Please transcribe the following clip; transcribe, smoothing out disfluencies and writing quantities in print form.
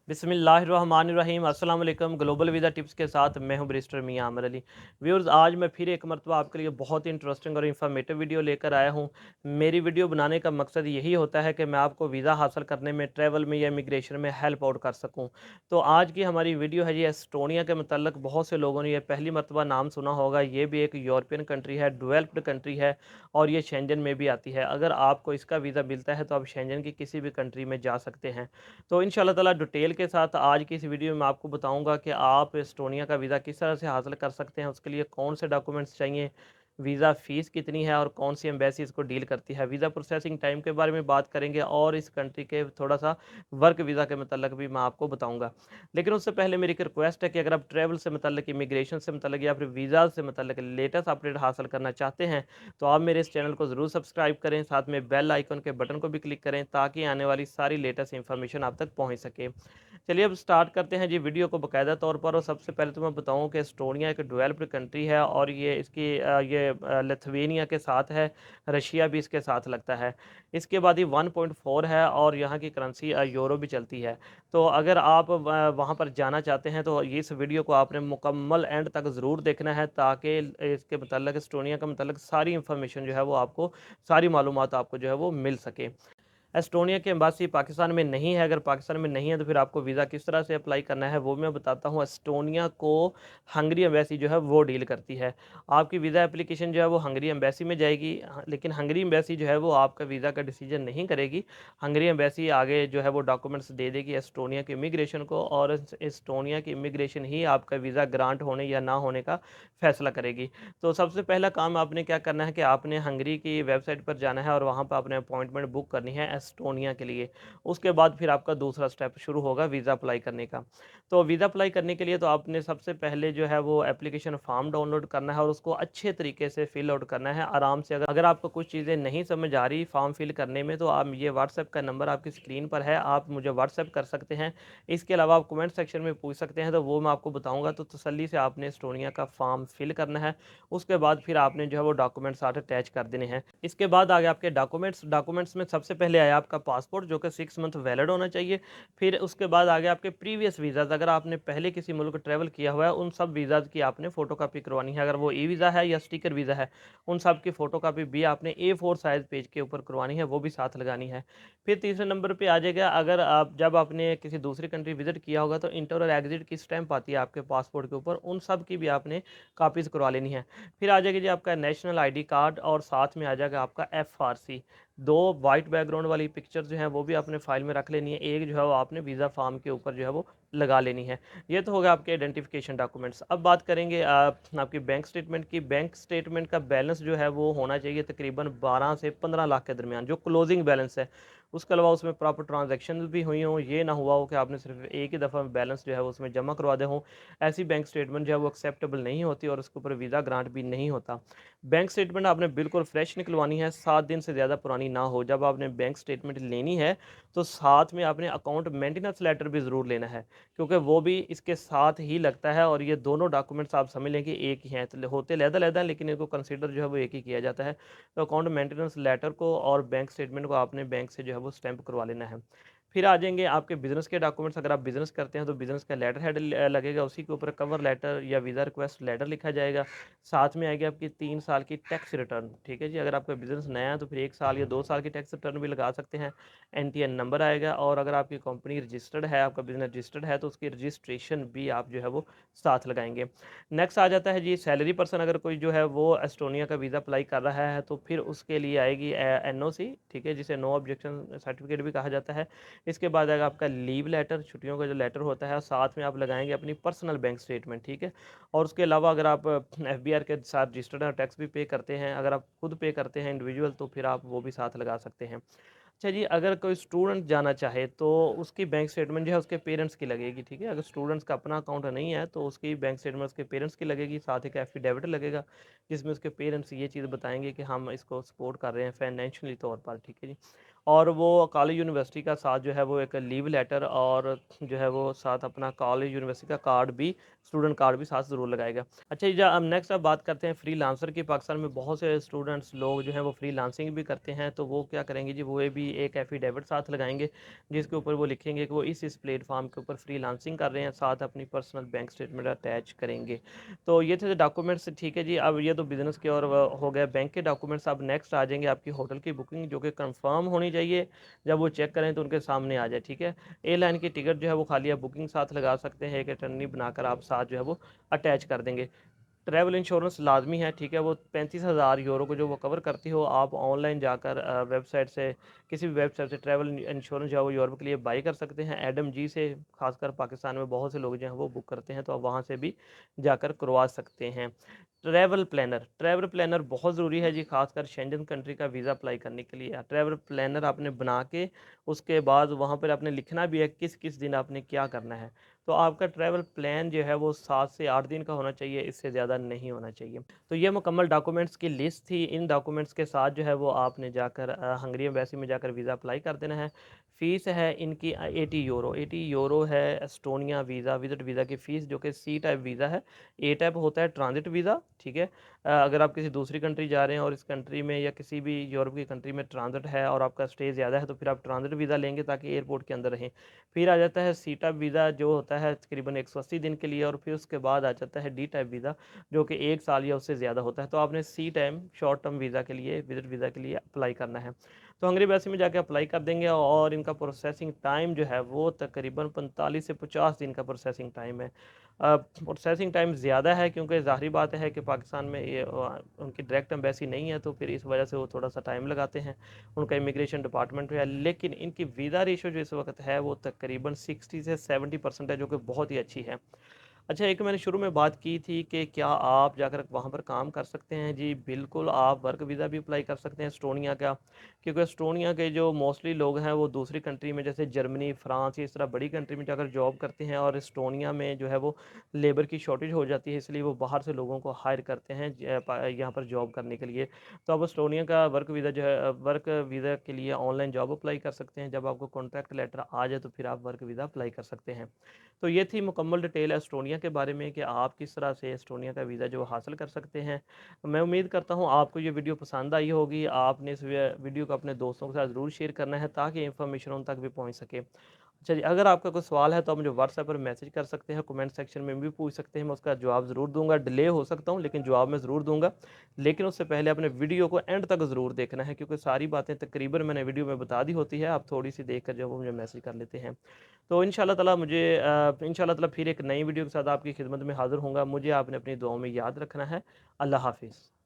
बिस्मिल्लाहिर्रहमानिर्रहीम अस्सलाम वालेकुम। ग्लोबल वीज़ा टिप्स के साथ मैं हूं बैरिस्टर मियां आमिर अली। व्यूअर्स, आज मैं फिर एक मरतबा आपके लिए बहुत ही इंटरेस्टिंग और इन्फॉर्मेटिव वीडियो लेकर आया हूं। मेरी वीडियो बनाने का मकसद यही होता है कि मैं आपको वीज़ा हासिल करने में, ट्रैवल में या इमिग्रेशन में हेल्प आउट कर सकूं। तो आज की हमारी वीडियो है जी एस्टोनिया के मतलब। बहुत से लोगों ने यह पहली मरतबा नाम सुना होगा। ये भी एक यूरोपियन कंट्री है, डेवलप्ड कंट्री है और ये शेंजन में भी आती है। अगर आपको इसका वीज़ा मिलता है तो आप शेंजन की किसी भी कंट्री में जा सकते हैं। तो इंशाल्लाह ताला डिटेल के साथ आज की इस वीडियो में आपको बताऊंगा कि आप एस्टोनिया का वीज़ा किस तरह से हासिल कर सकते हैं, उसके लिए कौन से डॉक्यूमेंट्स चाहिए, वीज़ा फ़ीस कितनी है और कौन सी एम्बेसी इसको डील करती है। वीज़ा प्रोसेसिंग टाइम के बारे में बात करेंगे और इस कंट्री के थोड़ा सा वर्क वीज़ा के मतलब भी मैं आपको बताऊंगा। लेकिन उससे पहले मेरी एक रिक्वेस्ट है कि अगर आप ट्रैवल से मतलब, इमिग्रेशन से मतलब या फिर वीज़ा से मतलब लेटेस्ट अपडेट हासिल करना चाहते हैं तो आप मेरे इस चैनल को ज़रूर सब्सक्राइब करें, साथ में बेल आइकन के बटन को भी क्लिक करें ताकि आने वाली सारी लेटेस्ट इन्फॉर्मेशन आप तक पहुंच सके। चलिए अब स्टार्ट करते हैं जी वीडियो को बाकायदा तौर पर। और सबसे पहले तो मैं बताऊं कि एस्टोनिया एक डेवलप्ड कंट्री है और ये इसकी लिथुआनिया के साथ है, रशिया भी इसके साथ लगता है। इसके बाद ही 1.4 है और यहाँ की करेंसी यूरो भी चलती है। तो अगर आप वहाँ पर जाना चाहते हैं तो इस वीडियो को आपने मुकम्मल एंड तक ज़रूर देखना है ताकि इसके मतलब एस्टोनिया का मतलब सारी इन्फॉर्मेशन जो है वो आपको, सारी मालूमात आपको जो है वो मिल सके। एस्टोनिया की एम्बासी पाकिस्तान में नहीं है। अगर पाकिस्तान में नहीं है तो फिर आपको वीज़ा किस तरह से अप्लाई करना है वो मैं बताता हूँ। एस्टोनिया को हंगरी एम्बेसी जो है वो डील करती है। आपकी वीज़ा एप्लीकेशन जो है वो हंगरी एम्बेसी में जाएगी, लेकिन हंगरी एम्बेसी जो है वो आपका वीज़ा का डिसीजन नहीं करेगी। हंगरी एम्बेसी आगे जो है वो डॉक्यूमेंट्स दे देगी एस्टोनिया की इमिग्रेशन को और एस्टोनिया की इमिग्रेशन ही आपका वीज़ा ग्रांट होने या ना होने का फैसला करेगी। तो सबसे पहला काम आपने क्या करना है कि आपने हंगरी की वेबसाइट पर जाना है और वहाँ पर आपने अपॉइंटमेंट बुक करनी है एस्टोनिया के लिए। उसके बाद फिर आपका दूसरा स्टेप शुरू होगा वीज़ा अप्लाई करने का। तो वीज़ा अप्लाई करने के लिए तो आपने सबसे पहले जो है वो एप्लीकेशन फॉर्म डाउनलोड करना है और उसको अच्छे तरीके से फिल आउट करना है आराम से। अगर आपको कुछ चीज़ें नहीं समझ आ रही फॉर्म फिल करने में तो आप, ये व्हाट्सएप का नंबर आपकी स्क्रीन पर है, आप मुझे व्हाट्सएप कर सकते हैं। इसके अलावा आप कमेंट सेक्शन में पूछ सकते हैं तो वो मैं आपको बताऊँगा। तो तसल्ली से आपने एस्टोनिया का फॉर्म फिल करना है। उसके बाद फिर आपने जो है वो डॉक्यूमेंट्स साथ अटैच कर देने हैं। इसके बाद आगे आपके डॉक्यूमेंट्स में सबसे पहले आया आपका पासपोर्ट जो कि 6 मंथ वैलिड होना चाहिए। फिर उसके बाद आगे आपके प्रीवियस वीज़ाज़, अगर आपने पहले किसी मुल्क ट्रैवल किया हुआ है उन सब वीज़ाज़ की आपने फ़ोटोकॉपी करवानी है। अगर वो ई वीज़ा है या स्टिकर वीज़ा है उन सब की फ़ोटोकॉपी भी आपने A4 साइज़ पेज के ऊपर करवानी है, वो भी साथ लगानी है। फिर तीसरे नंबर पे आ जाएगा, अगर आप जब आपने किसी दूसरी कंट्री विजिट किया होगा तो इंटर और एग्जिट की स्टैंप आती है आपके पासपोर्ट के ऊपर, उन सब की भी आपने कापीज़ करवा लेनी है। फिर आ जाएगा जी आपका नेशनल आईडी कार्ड और साथ में आ जाएगा आपका FRC। दो वाइट बैकग्राउंड वाली पिक्चर जो है वो भी आपने फाइल में रख लेनी है, एक जो है वो आपने वीज़ा फॉर्म के ऊपर जो है वो लगा लेनी है। ये तो होगा आपके आइडेंटिफिकेशन डॉक्यूमेंट्स। अब बात करेंगे आपकी बैंक स्टेटमेंट की। बैंक स्टेटमेंट का बैलेंस जो है वो होना चाहिए तकरीबन 12 से 15 लाख के दरमियान, जो क्लोजिंग बैलेंस है। उसके अलावा उसमें प्रॉपर ट्रांजैक्शन भी हुई हों, ये ना हुआ हो कि आपने सिर्फ एक ही दफ़ा बैलेंस जो है उसमें जमा करवा दे हों। ऐसी बैंक स्टेटमेंट जो है वो एक्सेप्टेबल नहीं होती और उसके ऊपर वीज़ा ग्रांट भी नहीं होता। बैंक स्टेटमेंट आपने बिल्कुल फ्रेश निकलवानी है, 7 दिन से ज़्यादा पुरानी ना हो। जब आपने बैंक स्टेटमेंट लेनी है तो साथ में आपने अकाउंट मेंटेनेंस लेटर भी ज़रूर लेना है, क्योंकि वो भी इसके साथ ही लगता है। और ये दोनों डॉक्यूमेंट्स आप समझ लें कि एक ही हैं, तो होते अलग-अलग हैं लेकिन इनको कंसीडर जो है वो एक ही किया जाता है। तो अकाउंट मेंटेनेंस लेटर को और बैंक स्टेटमेंट को आपने बैंक से जो है वो स्टैंप करवा लेना है। फिर आ जाएँगे आपके बिज़नेस के डॉक्यूमेंट्स। अगर आप बिज़नेस करते हैं तो बिज़नेस का लेटर हेड लगेगा, उसी के ऊपर कवर लेटर या वीज़ा रिक्वेस्ट लेटर लिखा जाएगा। साथ में आएगी आपकी 3 साल की टैक्स रिटर्न, ठीक है जी। अगर आपका बिज़नेस नया है तो फिर 1 साल या 2 साल की टैक्स रिटर्न भी लगा सकते हैं। एनटीएन नंबर आएगा और अगर आपकी कंपनी रजिस्टर्ड है, आपका बिज़नेस रजिस्टर्ड है तो उसकी रजिस्ट्रेशन भी आप जो है वो साथ लगाएँगे। नेक्स्ट आ जाता है जी सैलरी पर्सन। अगर कोई जो है वो एस्टोनिया का वीज़ा अप्लाई कर रहा है तो फिर उसके लिए आएगी एनओसी, ठीक है, जिसे नो ऑब्जेक्शन सर्टिफिकेट भी कहा जाता है। इसके बाद आएगा आपका लीव लेटर, छुट्टियों का जो लेटर होता है, और साथ में आप लगाएंगे अपनी पर्सनल बैंक स्टेटमेंट, ठीक है। और उसके अलावा अगर आप FBR के साथ रजिस्टर्ड हैं, टैक्स भी पे करते हैं, अगर आप खुद पे करते हैं इंडिविजुअल तो फिर आप वो भी साथ लगा सकते हैं। अच्छा जी, अगर कोई स्टूडेंट जाना चाहे तो उसकी बैंक स्टेटमेंट जो है उसके पेरेंट्स की लगेगी, ठीक है। अगर स्टूडेंट्स का अपना अकाउंट नहीं है तो उसकी बैंक स्टेटमेंट उसके पेरेंट्स की लगेगी, साथ एक एफिडेविट लगेगा जिसमें उसके पेरेंट्स ये चीज़ बताएंगे कि हम इसको सपोर्ट कर रहे हैं फाइनेंशियली तौर पर, ठीक है जी। और वो कॉलेज यूनिवर्सिटी का साथ जो है वो एक लीव लेटर और जो है वो साथ अपना कॉलेज यूनिवर्सिटी का कार्ड भी, स्टूडेंट कार्ड भी साथ ज़रूर लगाएगा। अच्छा जी, अब नेक्स्ट अब बात करते हैं फ्रीलांसर की। पाकिस्तान में बहुत से स्टूडेंट्स लोग जो हैं वो फ्रीलांसिंग भी करते हैं, तो वो क्या करेंगे जी, वो भी एक एफिडेविट साथ लगाएंगे जिसके ऊपर वो लिखेंगे कि वो इस प्लेटफॉर्म के ऊपर फ्रीलांसिंग कर रहे हैं, साथ अपनी पर्सनल बैंक स्टेटमेंट अटैच करेंगे। तो ये थे डॉक्यूमेंट्स, ठीक है जी। अब ये तो बिज़नेस के और हो गए बैंक के डॉक्यूमेंट्स। अब नेक्स्ट आ जाएंगे आपकी होटल की बुकिंग, जो कि कंफर्म होनी चाहिए, जब वो चेक करें तो उनके सामने आ जाए, ठीक है। एयरलाइन की टिकट जो है वो खाली आप बुकिंग साथ लगा सकते हैं, एक अटर्नी बनाकर आप साथ जो है वो अटैच कर देंगे। ट्रैवल इंश्योरेंस लाजमी है, ठीक है। वो 35,000 यूरो को जो वो कवर करती हो, आप ऑनलाइन जाकर वेबसाइट से, किसी भी वेबसाइट से ट्रैवल इंश्योरेंस जो है वो यूरोप के लिए बाई कर सकते हैं। एडम जी से, खासकर पाकिस्तान में बहुत से लोग जो हैं वो बुक करते हैं, तो आप वहाँ से भी जाकर करवा सकते हैं। ट्रैवल प्लानर बहुत ज़रूरी है जी, खासकर शेंजन कंट्री का वीज़ा अप्लाई करने के लिए। ट्रैवल प्लानर आपने बना के उसके बाद वहाँ पर आपने लिखना भी है किस किस दिन आपने क्या करना है। तो आपका ट्रैवल प्लान जो है वो 7 से 8 दिन का होना चाहिए, इससे ज़्यादा नहीं होना चाहिए। तो ये मुकम्मल डॉक्यूमेंट्स की लिस्ट थी। इन डॉक्यूमेंट्स के साथ जो है वो आपने जाकर हंगरी एम्बेसी में जाकर वीज़ा अप्लाई कर देना है। फ़ीस है इनकी 80 यूरो, 80 यूरो है एस्टोनिया वीज़ा, विज़िट वीज़ा की फ़ीस, जो कि सी टाइप वीज़ा है। ए टाइप होता है ट्रांजिट वीज़ा, ठीक है। अगर आप किसी दूसरी कंट्री जा रहे हैं और इस कंट्री में या किसी भी यूरोप की कंट्री में ट्रांजिट है और आपका स्टे ज़्यादा है, तो फिर आप ट्रांजिट वीज़ा लेंगे ताकि एयरपोर्ट के अंदर रहें। फिर आ जाता है सी टाइप वीज़ा, जो होता है तकरीबन 180 दिन के लिए, और फिर उसके बाद आ जाता है डी टाइप वीज़ा, जो कि 1 साल या उससे ज़्यादा होता है। तो आपने सी टाइम शॉर्ट टर्म वीज़ा के लिए, विज़िट वीज़ा के लिए अप्लाई करना है। तो हंगरी एम्बेसी में जाके अप्लाई कर देंगे, और इनका प्रोसेसिंग टाइम जो है वो तकरीबन 45 से 50 दिन का प्रोसेसिंग टाइम है। प्रोसेसिंग टाइम ज़्यादा है क्योंकि ज़ाहिर बात है कि पाकिस्तान में ये उनकी डायरेक्ट एम्बेसी नहीं है, तो फिर इस वजह से वो थोड़ा सा टाइम लगाते हैं, उनका इमिग्रेशन डिपार्टमेंट है। लेकिन इनकी वीज़ा रेशो जो इस वक्त है वो तकरीबन 60 से 70% है, जो कि बहुत ही अच्छी है। अच्छा, एक मैंने शुरू में बात की थी कि क्या आप जाकर वहाँ पर काम कर सकते हैं? जी बिल्कुल, आप वर्क वीज़ा भी अप्लाई कर सकते हैं एस्टोनिया का, क्योंकि एस्टोनिया के जो मोस्टली लोग हैं वो दूसरी कंट्री में, जैसे जर्मनी, फ्रांस, इस तरह बड़ी कंट्री में जाकर जॉब करते हैं, और एस्टोनिया में जो है वो लेबर की शॉर्टेज हो जाती है, इसलिए वो बाहर से लोगों को हायर करते हैं यहाँ पर जॉब करने के लिए। तो आप एस्टोनिया का वर्क वीज़ा जो है, वर्क वीज़ा के लिए ऑनलाइन जॉब अप्लाई कर सकते हैं। जब आपको कॉन्ट्रैक्ट लेटर आ जाए तो फिर आप वर्क वीज़ा अप्लाई कर सकते हैं। तो ये थी मुकम्मल डिटेल एस्टोनिया के बारे में कि आप किस तरह से एस्टोनिया का वीज़ा जो हासिल कर सकते हैं। मैं उम्मीद करता हूँ आपको ये वीडियो पसंद आई होगी। आपने इस वीडियो को अपने दोस्तों के साथ ज़रूर शेयर करना है ताकि इन्फॉर्मेशन उन तक भी पहुँच सके। अच्छा जी, अगर आपका कोई सवाल है तो आप मुझे व्हाट्सएप पर मैसेज कर सकते हैं, कमेंट सेक्शन में भी पूछ सकते हैं, मैं उसका जवाब ज़रूर दूंगा। डिले हो सकता हूँ लेकिन जवाब मैं ज़रूर दूंगा। लेकिन उससे पहले अपने वीडियो को एंड तक ज़रूर देखना है, क्योंकि सारी बातें तकरीबन मैंने वीडियो में बता दी होती है, आप थोड़ी सी देख कर जो वो मुझे मैसेज कर लेते हैं। तो इंशाल्लाह ताला फिर एक नई वीडियो के साथ आपकी खिदमत में हाज़िर होऊँगा। मुझे आपने अपनी दुआओं में याद रखना है। अल्लाह हाफ़िज़।